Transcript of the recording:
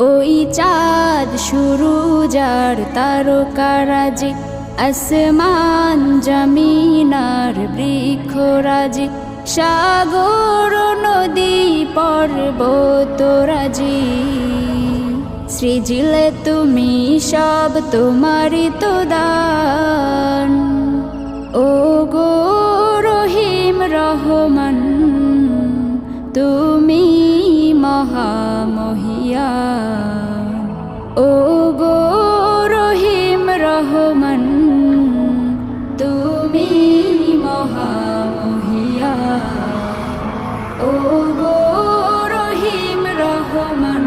ওই চাঁদ শুরু যার তারকারাজি, আসমান জমিনার বৃক্ষরাজি, সাগর নদী পর্বতরাজি, সৃজিলে তুমি সব তোমারই তো দান। ও গো রহিম রহমান, তুমি মহামহিয়ান। ও গো রহিম রহমান, তুমি মহামহিয়ান। ও গো রহিম রহমান,